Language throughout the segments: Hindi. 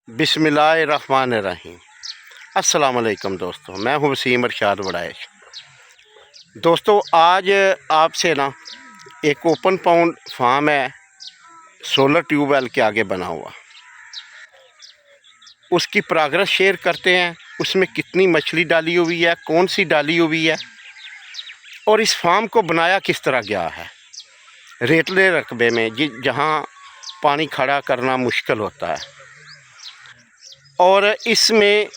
बिस्मिल्लाहिर्रहमानिर्रहीम। अस्सलाम वालेकुम दोस्तों, मैं हूँ वसीम अरशाद वड़ाइश। दोस्तों आज आपसे ना एक ओपन पाउंड फार्म है सोलर ट्यूबवेल के आगे बना हुआ, उसकी प्रोग्रेस शेयर करते हैं। उसमें कितनी मछली डाली हुई है, कौन सी डाली हुई है और इस फार्म को बनाया किस तरह गया है रेतले रकबे में जहाँ पानी खड़ा करना मुश्किल होता है। और इसमें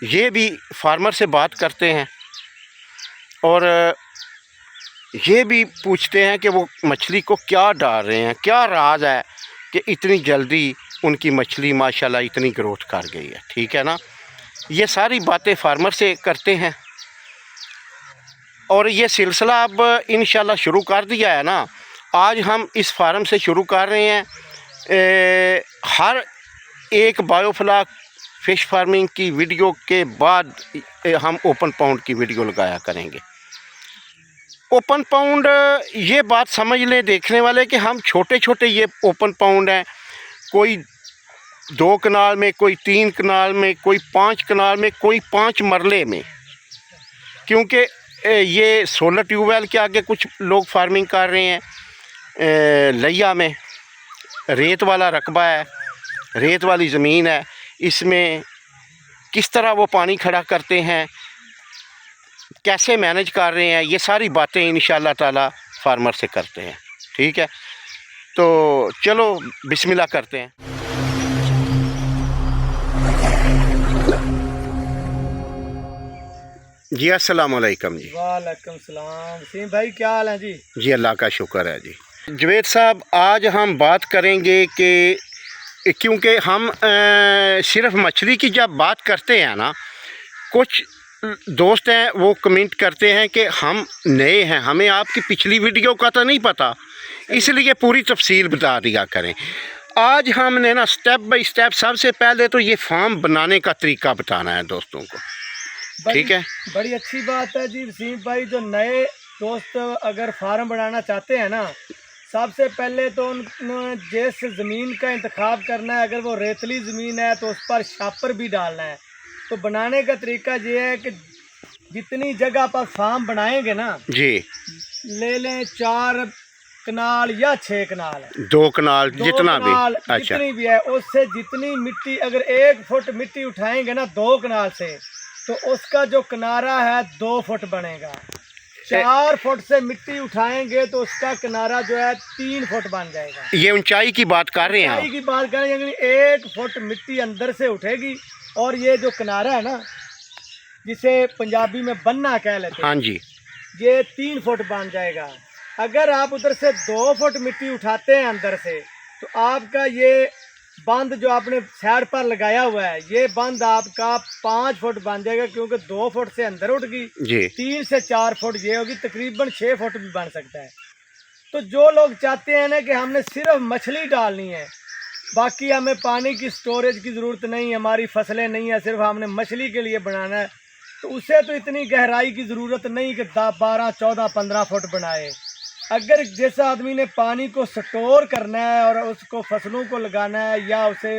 ये भी फार्मर से बात करते हैं और ये भी पूछते हैं कि वो मछली को क्या डाल रहे हैं, क्या राज है कि इतनी जल्दी उनकी मछली माशाल्लाह इतनी ग्रोथ कर गई है। ठीक है ना, ये सारी बातें फार्मर से करते हैं और ये सिलसिला अब इंशाल्लाह शुरू कर दिया है ना। आज हम इस फार्म से शुरू कर रहे हैं। हर एक बायोफ्लॉक फ़िश फार्मिंग की वीडियो के बाद हम ओपन पाउंड की वीडियो लगाया करेंगे। ओपन पाउंड, ये बात समझ लें देखने वाले कि हम छोटे छोटे ये ओपन पाउंड हैं, कोई 2 कनाल में, कोई 3 कनाल में, कोई 5 कनाल में, कोई 5 मरले में। क्योंकि ये सोलर ट्यूबवेल के आगे कुछ लोग फार्मिंग कर रहे हैं। लिया में रेत वाला रकबा है, रेत वाली ज़मीन है, इसमें किस तरह वो पानी खड़ा करते हैं, कैसे मैनेज कर रहे हैं, ये सारी बातें इंशाल्लाह ताला फार्मर से करते हैं। ठीक है, तो चलो बिस्मिल्लाह करते हैं। जी अस्सलाम वालेकुम जी। वालेकुम सलाम। वसीम भाई क्या हाल है जी? जी अल्लाह का शुक्र है जी। जवेद साहब, आज हम बात करेंगे कि क्योंकि हम सिर्फ मछली की जब बात करते हैं ना, कुछ दोस्त हैं वो कमेंट करते हैं कि हम नए हैं, हमें आपकी पिछली वीडियो का तो नहीं पता, इसलिए पूरी तफसील बता दिया करें। आज हमने ना स्टेप बाय स्टेप सबसे पहले तो ये फार्म बनाने का तरीका बताना है दोस्तों को। ठीक है, बड़ी अच्छी बात है जी वसीम भाई। जो नए दोस्त अगर फार्म बनाना चाहते हैं ना, सबसे पहले तो उन जिस ज़मीन का इंतखाब करना है, अगर वो रेतली ज़मीन है तो उस पर शापर भी डालना है। तो बनाने का तरीका ये है कि जितनी जगह पर फार्म बनाएंगे ना जी, ले लें 4 कनाल या 6 कनाल है, 2 कनाल जितना भी, अच्छा जितनी भी है, उससे जितनी मिट्टी, अगर 1 फुट मिट्टी उठाएंगे ना 2 कनाल से, तो उसका जो किनारा है 2 फुट बनेगा। 4 फुट से मिट्टी उठाएंगे तो उसका किनारा जो है 3 फुट बन जाएगा। ये ऊंचाई की बात कर रहे हैं, ऊंचाई की बात करें, यानी 1 फुट मिट्टी अंदर से उठेगी और ये जो किनारा है ना, जिसे पंजाबी में बन्ना कह लेते हैं, हाँ जी, ये 3 फुट बन जाएगा। अगर आप उधर से 2 फुट मिट्टी उठाते हैं अंदर से, तो आपका ये बंद जो आपने साइड पर लगाया हुआ है, ये बंद आपका 5 फुट बन जाएगा, क्योंकि 2 फुट से अंदर उठ गई, 3 से 4 फुट ये होगी, तकरीबन 6 फुट भी बन सकता है। तो जो लोग चाहते हैं ना कि हमने सिर्फ मछली डालनी है, बाकी हमें पानी की स्टोरेज की ज़रूरत नहीं, हमारी फसलें नहीं है, सिर्फ हमने मछली के लिए बनाना है, तो उसे तो इतनी गहराई की ज़रूरत नहीं कि 10, 12, 14, 15 फुट बनाए। अगर जिस आदमी ने पानी को स्टोर करना है और उसको फसलों को लगाना है या उसे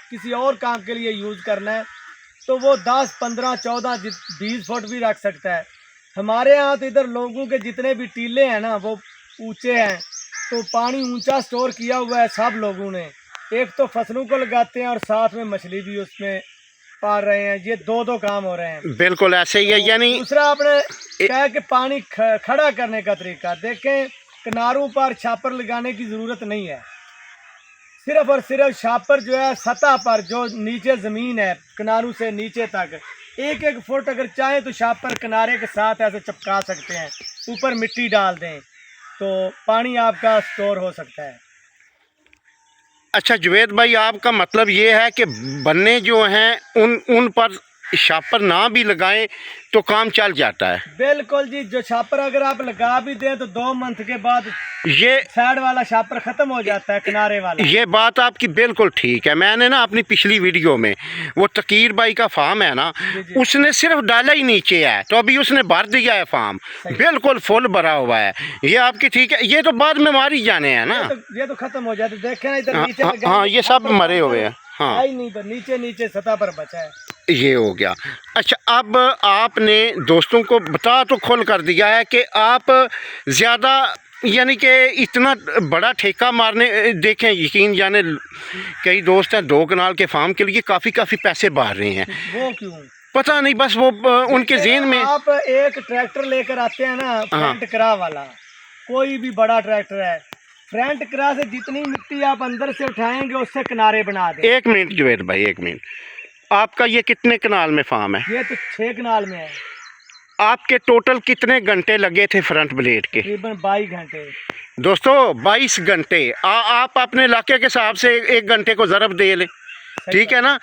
किसी और काम के लिए यूज़ करना है, तो वो 10, 15, 14, 20 फुट भी रख सकता है। हमारे यहाँ तो इधर लोगों के जितने भी टीले हैं ना, वो ऊंचे हैं, तो पानी ऊंचा स्टोर किया हुआ है सब लोगों ने। एक तो फसलों को लगाते हैं और साथ में मछली भी उसमें पाल रहे हैं। ये 2 काम हो रहे हैं। बिल्कुल ऐसे ही है। यानी दूसरा आपने कहा कि पानी खड़ा करने का तरीका देखें, किनारों पर छापर लगाने की ज़रूरत नहीं है। सिर्फ और सिर्फ छापर जो है सतह पर, जो नीचे ज़मीन है किनारों से नीचे तक 1-1 फुट अगर चाहें तो छापर किनारे के साथ ऐसे चिपका सकते हैं, ऊपर मिट्टी डाल दें तो पानी आपका स्टोर हो सकता है। अच्छा जवेद भाई, आपका मतलब ये है कि बन्ने जो हैं उन पर शापर ना भी लगाएं तो काम चल जाता है? बिल्कुल जी, जो छापर अगर आप लगा भी दें तो 2 मंथ के बाद ये साइड वाला छापर खत्म हो जाता है, किनारे वाला। ये बात आपकी बिल्कुल ठीक है। मैंने ना अपनी पिछली वीडियो में वो तकीर भाई का फार्म है ना, उसने सिर्फ डाला ही नीचे है, तो अभी उसने भर दिया है फार्म, बिल्कुल फुल भरा हुआ है। ये आपकी ठीक है, ये तो बाद में मारी जाने हैं ना, ये तो खत्म हो जाते, देखें ना इधर नीचे। हाँ ये सब मरे हुए हैं। हाँ ही नहीं, पर नीचे नीचे सतह पर बचा है। ये हो गया। अच्छा, अब आपने दोस्तों को बता तो खोल कर दिया है कि आप ज़्यादा यानी कि इतना बड़ा ठेका मारने, देखें यकीन जाने कई दोस्त हैं 2 कनाल के फार्म के लिए काफ़ी पैसे बाहर रहे हैं। वो क्यों? पता नहीं, बस वो उनके ज़हन में। आप एक ट्रैक्टर लेकर आते हैं ना, फ्रंट करा वाला, कोई भी बड़ा ट्रैक्टर है, फ्रंट करा से जितनी मिट्टी आप अंदर से उठाएंगे उससे किनारे बना दें। 1 मिनट जुबैर भाई, 1 मिनट। आपका ये कितने कनाल में फार्म है? ये तो 6 कनाल में है। आपके टोटल कितने घंटे लगे थे फ्रंट ब्लेड के? तकरीबन 22 घंटे। दोस्तों 22 घंटे। आप अपने इलाके के हिसाब से 1 घंटे को ज़रब दे लें, ठीक है ना।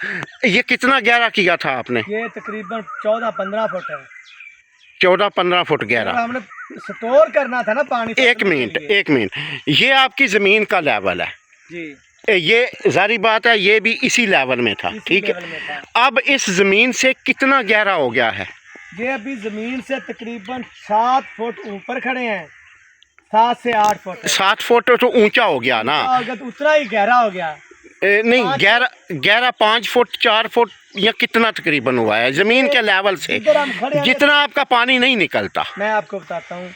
ये कितना गहरा किया था आपने? ये तकरीबन 14-15 फुट है। 14-15 फुट गहरा। हमने स्टोर करना था ना पानी। 1 मिनट, 1 मिनट। ये आपकी ज़मीन का लेवल है जी, ये जारी बात है, ये भी इसी लेवल में था, ठीक है। अब इस ज़मीन से कितना गहरा हो गया है? ये अभी ज़मीन से तकरीबन 7 फुट ऊपर खड़े हैं, 7 से 8 फुट। 7 फुट तो ऊंचा हो गया ना। तो उतना ही गहरा हो गया। नहीं, गहरा 5 फुट 4 फुट या कितना तकरीबन हुआ है ज़मीन के लेवल से, जितना आपका पानी नहीं निकलता। मैं आपको बताता हूँ,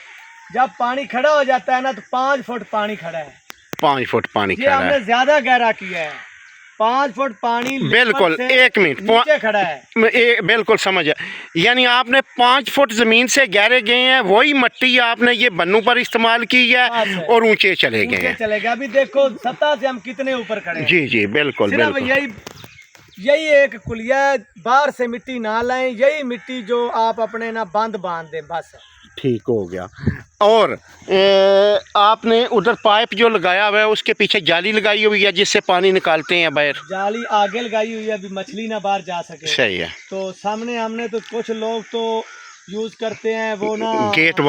जब पानी खड़ा हो जाता है ना तो 5 फुट पानी खड़ा है। 5 फुट पानी ये खड़ा हमने है। ज्यादा गहरा किया है। 5 फुट पानी बिल्कुल, 1 मिनट नीचे खड़ा है। बिल्कुल समझ। यानी आपने 5 फुट ज़मीन से गहरे गए हैं, वही मिट्टी आपने ये बन्नू पर इस्तेमाल की है और ऊंचे चले गए हैं। चलेगा। अभी देखो सतह से हम कितने ऊपर खड़े हैं। जी जी, बिल्कुल बिल्कुल। यही एक कुलिया, बाहर से मिट्टी ना लाएं, यही मिट्टी जो आप अपने ना बांध दें बस। ठीक हो गया। और आपने उधर पाइप जो लगाया हुआ है उसके पीछे जाली लगाई हुई है जिससे पानी निकालते हैं बाहर? जाली आगे लगाई हुई है, अभी मछली ना बाहर जा सके। सही है। तो सामने हमने तो कुछ लोग तो यूज करते हैं वो ना गेट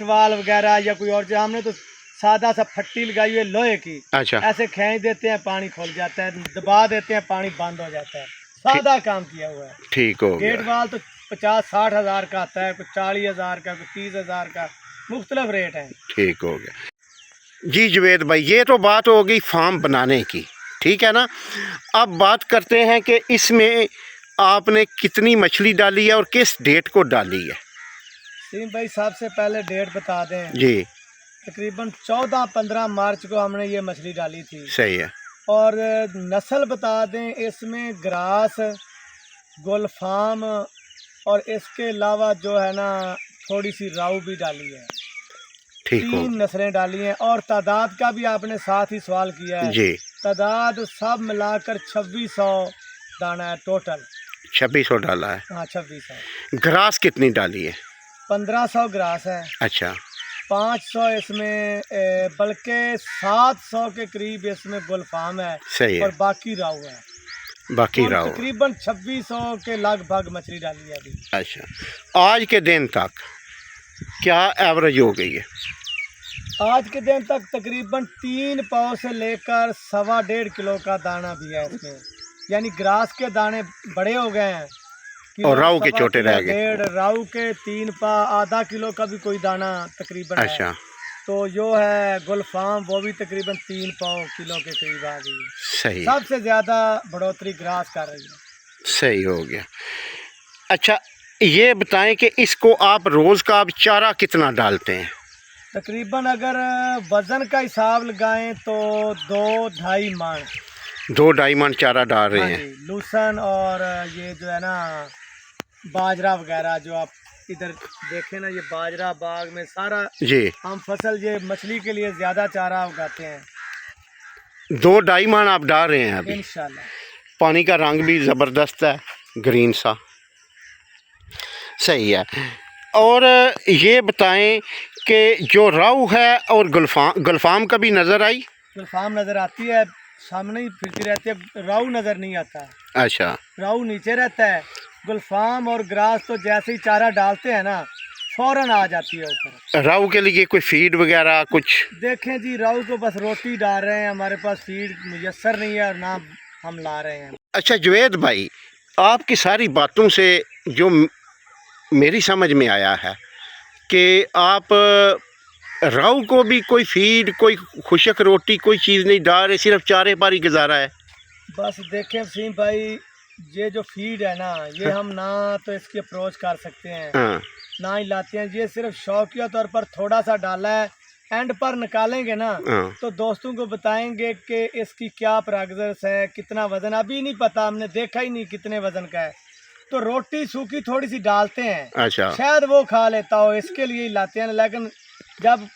वाल वगैरह या कोई और, हमने तो सादा सा फट्टी लगाई हुई है लोहे की। अच्छा। ऐसे खींच देते हैं, पानी खोल जाता है, दबा देते हैं, पानी बंद हो जाता है। सादा काम किया हुआ है। ठीक हो गया। गेट वाल तो 50-60 हज़ार का आता है, कुछ 40 हज़ार का, कुछ 30 हज़ार का, मुख्तलिफ रेट है। ठीक हो गया जी जुवेद भाई, ये तो बात हो गई फार्म बनाने की, ठीक है ना। अब बात करते हैं कि इसमें आपने कितनी मछली डाली है और किस डेट को डाली है? सीम भाई सबसे पहले डेट बता दें जी। तकरीबन 14-15 मार्च को हमने ये मछली डाली थी। सही है। और नस्ल बता दें, इसमें ग्रास, गुलफाम और इसके अलावा जो है ना थोड़ी सी राऊ भी डाली है। ठीक, 3 नस्लें डाली हैं। और तादाद का भी आपने साथ ही सवाल किया है जी। तादाद सब मिलाकर 2600 दाना है टोटल। 2600 डाला है? हाँ 2600। ग्रास कितनी डाली है? 1500 ग्रास है। अच्छा। 500 इसमें बल्कि 700 के करीब इसमें गुलफाम है। सही है। और बाकी राऊ है। बाकी राव तकरीबन 2600 के लगभग मछली डाली है अभी। अच्छा, आज के दिन तक क्या एवरेज हो गई है? आज के दिन तक तकरीबन 3 पाव से लेकर 1.25 किलो का दाना भी है इसमें। यानी ग्रास के दाने बड़े हो गए हैं और राव के छोटे रह गए। 1.5 राव के 3 पा, आधा किलो का भी कोई दाना तकरीबन। अच्छा है। तो जो है गुलफाम वो भी तकरीबन 3 पाव किलो के करीब आ गई है। सही। सबसे ज़्यादा बढ़ोतरी ग्रास कर रही है। सही हो गया। अच्छा, ये बताएं कि इसको आप रोज़ का आप चारा कितना डालते हैं? तकरीबन अगर वज़न का हिसाब लगाएं तो 2-2.5 मन। 2-2.5 मन चारा डाल रहे हैं। लूसन और ये जो है ना बाजरा वगैरह जो आप इधर देखें ना, ये बाजरा बाग में सारा जी हम फसल ये मछली के लिए ज़्यादा चारा उगाते हैं। 2-2.5 मन आप डाल रहे हैं अभी? इंशाल्लाह। पानी का रंग भी ज़बरदस्त है, ग्रीन सा। सही है। और ये बताएं कि जो राऊ है और गुलफाम कभी नज़र आई? गुलफाम नज़र आती है, सामने ही फिरती रहती है, राऊ नज़र नहीं आता। अच्छा। राऊ नीचे रहता है। गुलफाम और ग्रास तो जैसे ही चारा डालते हैं ना फौरन आ जाती है ऊपर। राऊ के लिए कोई फीड वगैरह कुछ? देखें जी, राऊ को बस रोटी डाल रहे हैं, हमारे पास फीड मुयस्सर नहीं है और ना हम ला रहे हैं। अच्छा जुवेद भाई, आपकी सारी बातों से जो मेरी समझ में आया है कि आप राऊ को भी कोई फीड, कोई खुशक रोटी, कोई चीज़ नहीं डाल रहे, सिर्फ चारे पर ही गुजारा है। बस देखें वसीम भाई, ये जो फीड है ना, ये हम ना तो इसकी अप्रोच कर सकते हैं हाँ ना ही लाते हैं। ये सिर्फ शौकिया तौर पर थोड़ा सा डाला है, एंड पर निकालेंगे ना हाँ तो दोस्तों को बताएंगे कि इसकी क्या प्रोग्रेस है, कितना वजन, अभी नहीं पता, हमने देखा ही नहीं कितने वजन का है। तो रोटी सूखी थोड़ी सी डालते हैं, अच्छा शायद वो खा लेता हो, इसके लिए ही लाते हैं। लेकिन जब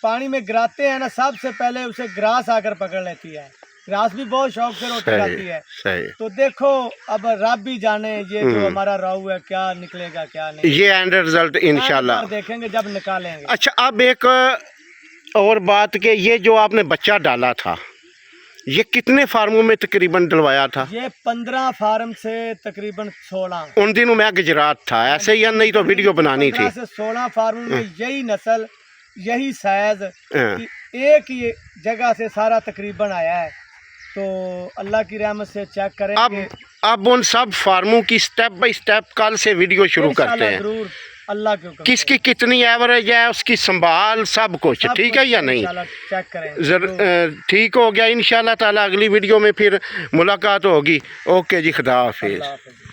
पानी में गिराते हैं ना, सबसे पहले उसे ग्रास आकर पकड़ लेती है। ग्रास भी बहुत शौक से रोटी खाती सही है। सही। तो देखो अब रब भी जाने ये जो हमारा राहू है क्या निकलेगा क्या नहीं, ये एंड रिजल्ट इंशाल्लाह देखेंगे जब निकालेंगे। अच्छा, अब एक और बात कि ये जो आपने बच्चा डाला था, ये कितने फार्मों में तकरीबन डलवाया था? ये 15 फार्म से तकरीबन 16, उन दिनों मैं गुजरात था, ऐसे ही या नहीं तो वीडियो बनानी थी। 15 से 16 फार्मों में यही नस्ल, यही साइज, हाँ। कि एक ही जगह से सारा तकरीबन आया है। तो अल्लाह की रहमत से चेक करेंगे। अब उन सब फार्मों की स्टेप बाय स्टेप कल से वीडियो शुरू करते हैं। जरूर, अल्लाह के हुक्म से। किसकी कितनी एवरेज है, उसकी संभाल, सब कुछ सब ठीक है या नहीं? इंशाल्लाह चेक करें। ठीक हो गया इंशाल्लाह ताला। अगली वीडियो में फिर मुलाकात होगी। ओके जी, खुदा हाफिज़। अल्लाह हाफ़िज़।